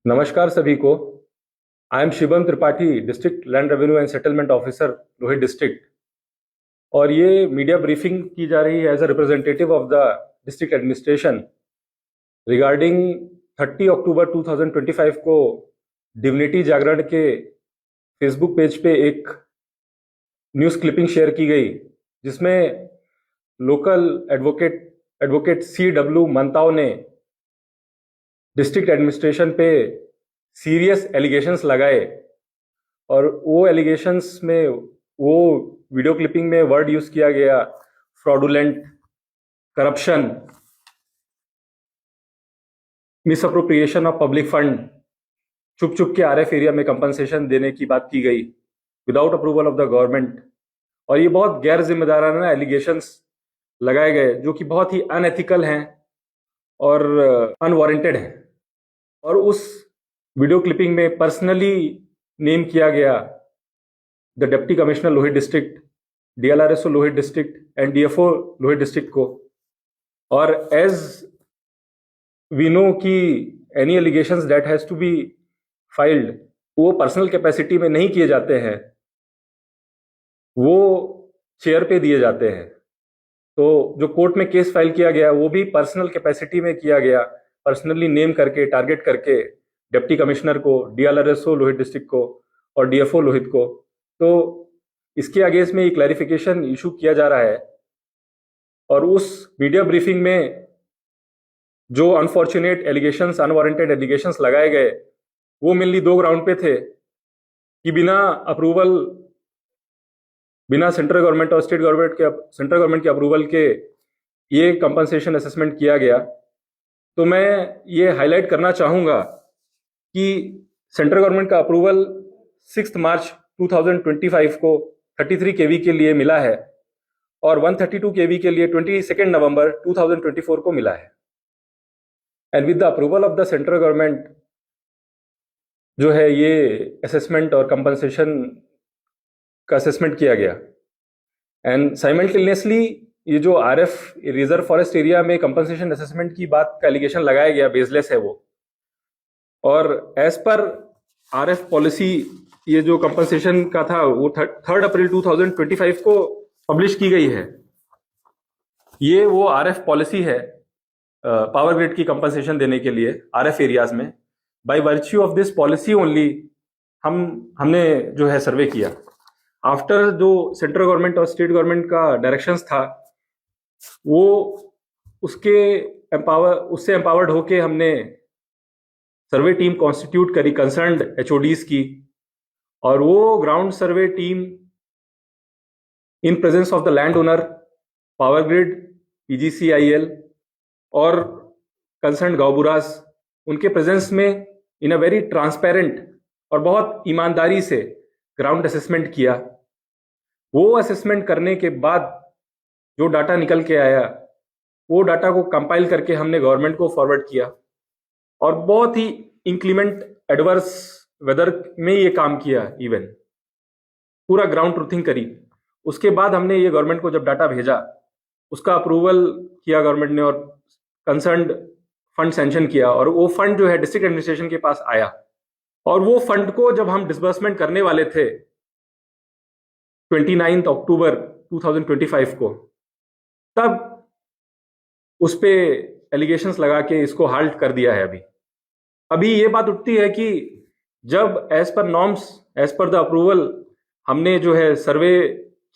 नमस्कार सभी को। I am Shivam Tripathi, district land revenue and settlement officer, Lohit district. और ये मीडिया ब्रीफिंग की जा रही है as a representative of the district administration regarding 30 October 2025 को डिविनिटी जागरण के फेसबुक पेज पे एक न्यूज़ क्लिपिंग शेयर की गई, जिसमें लोकल एडवोकेट CW मंताव ने डिस्ट्रिक्ट एडमिनिस्ट्रेशन पे सीरियस एलिगेशंस लगाए। और वो एलिगेशंस में वो वीडियो क्लिपिंग में वर्ड यूज किया गया fraudulent, corruption, misappropriation of public fund, चुप चुप के RF एरिया में कंपनसेशन देने की बात की गई without approval of the government. और ये बहुत गैर जिम्मेदाराना एलिगेशंस लगाए गए जो कि बहुत ही अनएथिकल हैं और अनवारंटेड हैं। और उस वीडियो क्लिपिंग में पर्सनली नेम किया गया the deputy commissioner Lohit district, DLRSO Lohit district and DFO Lohit district को। और एज वी नो कि any allegations that has to be filed वो पर्सनल कैपेसिटी में नहीं किए जाते हैं, वो चेयर पे दिए जाते हैं। तो जो कोर्ट में केस फाइल किया गया वो भी पर्सनल कैपेसिटी में किया गया, पर्सनली नेम करके, टारगेट करके डिप्टी कमिश्नर को, DLRSO लोहित डिस्ट्रिक्ट को और DFO लोहित को। तो इसके अगेंस्ट में ये क्लैरिफिकेशन इशू किया जा रहा है। और उस मीडिया ब्रीफिंग में जो अनफॉर्चुनेट एलिगेशंस, अनवारंटेड एलिगेशंस लगाए गए वो मेनली दो ग्राउंड पे थे कि बिना अप्रूवल, बिना सेंट्रल गवर्नमेंट और सेंट्रल गवर्नमेंट के अप्रूवल के ये कंपनसेशन असेसमेंट किया गया। तो मैं ये हाईलाइट करना चाहूँगा कि सेंट्रल गवर्नमेंट का अप्रूवल 6 मार्च 2025 को 33 kV के लिए मिला है और 132 kV के लिए 22 नवंबर 2024 को मिला है। And with the approval of the central government जो है ये असेसमेंट और कंपनसेशन का असेसमेंट किया गया। एंड साइमल्टेनियसली ये जो RF रिजर्व फॉरेस्ट एरिया में कंपनसेशन असेसमेंट की बात का एलिगेशन लगाया गया बेसलेस है वो। और एज पर RF पॉलिसी ये जो कंपनसेशन का था वो 3 अप्रैल 2025 को पब्लिश की गई है। ये वो RF पॉलिसी है पावर ग्रिड की कंपनसेशन देने के लिए RF एरियाज में। By virtue of this policy only हमने जो है सर्वे किया। आफ्टर जो सेंट्रल गवर्नमेंट और स्टेट गवर्नमेंट का डायरेक्शंस था वो उससे एम्पावर्ड होके हमने सर्वे टीम कॉन्स्टिट्यूट करी कंसर्न्ड HODs की। और वो ground survey team in presence of the land owner, power grid, PGCIL और कंसर्न्ड गांव-बुरास, उनके प्रेजेंस में इन अ वेरी ट्रांसपेरेंट और बहुत ईमानदारी से ग्राउंड असेसमेंट किया। वो असेसमेंट करने के बाद जो डाटा निकल के आया वो डाटा को कंपाइल करके हमने गवर्नमेंट को फॉरवर्ड किया। और बहुत ही इंक्लीमेंट एडवर्स वेदर में ये काम किया, इवन पूरा ग्राउंड ट्रूथिंग करी। उसके बाद हमने ये गवर्नमेंट को जब डाटा भेजा उसका अप्रूवल किया गवर्नमेंट ने और कंसर्न्ड फंड सैंक्शन किया। और वो फंड जो है डिस्ट्रिक्ट एडमिनिस्ट्रेशन के पास आया। और वो फंड को जब हम डिसबर्समेंट करने वाले थे 29 अक्टूबर 2025 को, तब उस पे एलिगेशंस लगा के इसको हाल्ट कर दिया है। अभी ये बात उठती है कि जब as per norms, as per the approval हमने जो है सर्वे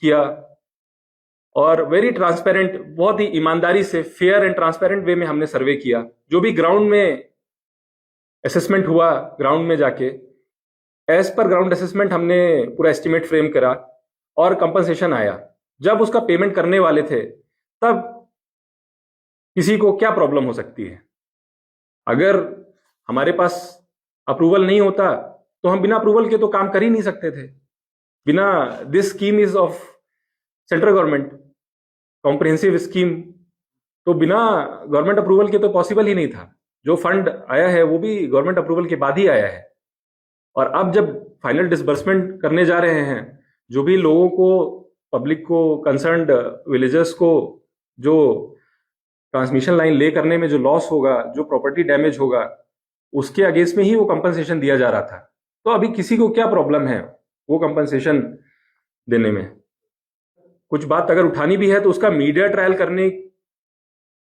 किया और वेरी ट्रांसपेरेंट, बहुत ही ईमानदारी से फेयर एंड ट्रांसपेरेंट वे में हमने सर्वे किया। जो भी ग्राउंड में असेसमेंट हुआ, ग्राउंड में जाके एज पर ग्राउंड असेसमेंट हमने पूरा एस्टिमेट फ्रेम करा और कंपनसेशन आया। जब उसका पेमेंट करने वाले थे तब किसी को क्या प्रॉब्लम हो सकती है? अगर हमारे पास अप्रूवल नहीं होता तो हम बिना अप्रूवल के तो काम कर ही नहीं सकते थे। बिना, this scheme is of central government, comprehensive scheme, तो बिना गवर्नमेंट अप्रूवल के तो पॉसिबल ही नहीं था। जो फंड आया है वो भी गवर्नमेंट अप्रूवल के बाद ही आया है। और अब जब फाइनल डिसबर्समेंट करने जा रहे हैं, जो भी लोगों को, पब्लिक को, कंसर्न्ड विलेजर्स को जो ट्रांसमिशन लाइन ले करने में जो लॉस होगा, जो प्रॉपर्टी डैमेज होगा, उसके अगेंस्ट में ही वो कंपनसेशन दिया जा रहा था। तो अभी किसी को क्या प्रॉब्लम है वो कंपनसेशन देने में? कुछ बात अगर उठानी भी है तो उसका मीडिया ट्रायल करने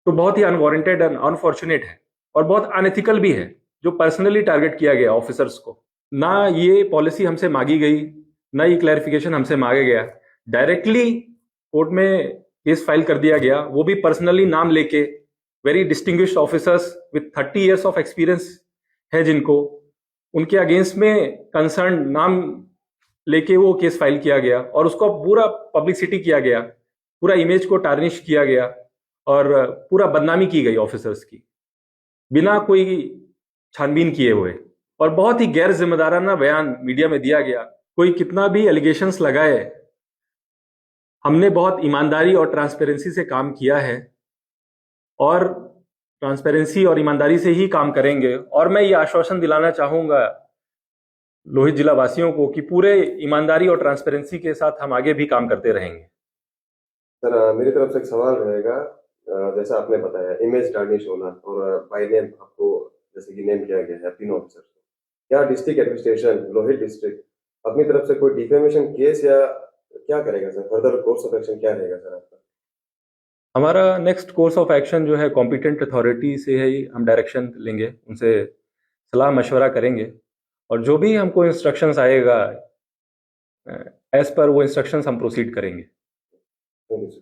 तो बहुत ही अनवारंटेड एंड अनफॉर्चुनेट है और बहुत अनएथिकल भी है, जो पर्सनली टारगेट किया गया ऑफिसर्स को। ना ये पॉलिसी हमसे मांगी गई, ना ये क्लैरिफिकेशन हमसे मांगा गया, डायरेक्टली कोर्ट में केस फाइल कर दिया गया, वो भी पर्सनली नाम लेके। Very distinguished officers with 30 years of experience है जिनको, उनके अगेंस्ट में कंसर्न नाम लेके वो केस फाइल किया गया और उसको पूरा पब्लिसिटी किया गया, पूरा इमेज को टार्निश किया गया और पूरा बदनामी की गई ऑफिसर्स की, बिना कोई छानबीन किए हुए। और बहुत ही गैर जिम्मेदाराना बयान मीडिया में दिया गया। कोई कितना भी एलिगेशंस लगाए, हमने बहुत ईमानदारी और ट्रांसपेरेंसी से काम किया है और ट्रांसपेरेंसी और ईमानदारी से ही काम करेंगे। और मैं ये आश्वासन दिलाना चाहूंगा लोहित जिला वासियों को कि पूरे ईमानदारी और ट्रांसपेरेंसी के साथ हम आगे भी काम करते रहेंगे। सर, मेरी तरफ से एक सवाल रहेगा। जैसा आपने बताया इमेज टार्निश होना और बाय नेम आपको जैसे कि नेम किया गया है 3 ऑफिसर को, क्या डिस्ट्रिक्ट एडमिनिस्ट्रेशन लोहित डिस्ट्रिक्ट अपनी तरफ से कोई डिफेमेशन केस या क्या करेगा sir? Further course of action क्या रहेगा सर आपका? हमारा नेक्स्ट कोर्स ऑफ एक्शन जो है कॉम्पिटेंट अथॉरिटी से ही हम डायरेक्शन लेंगे, उनसे सलाह मशवरा करेंगे और जो भी हमको इंस्ट्रक्शंस आएगा एज पर वो इंस्ट्रक्शंस हम प्रोसीड करेंगे। Thank you sir.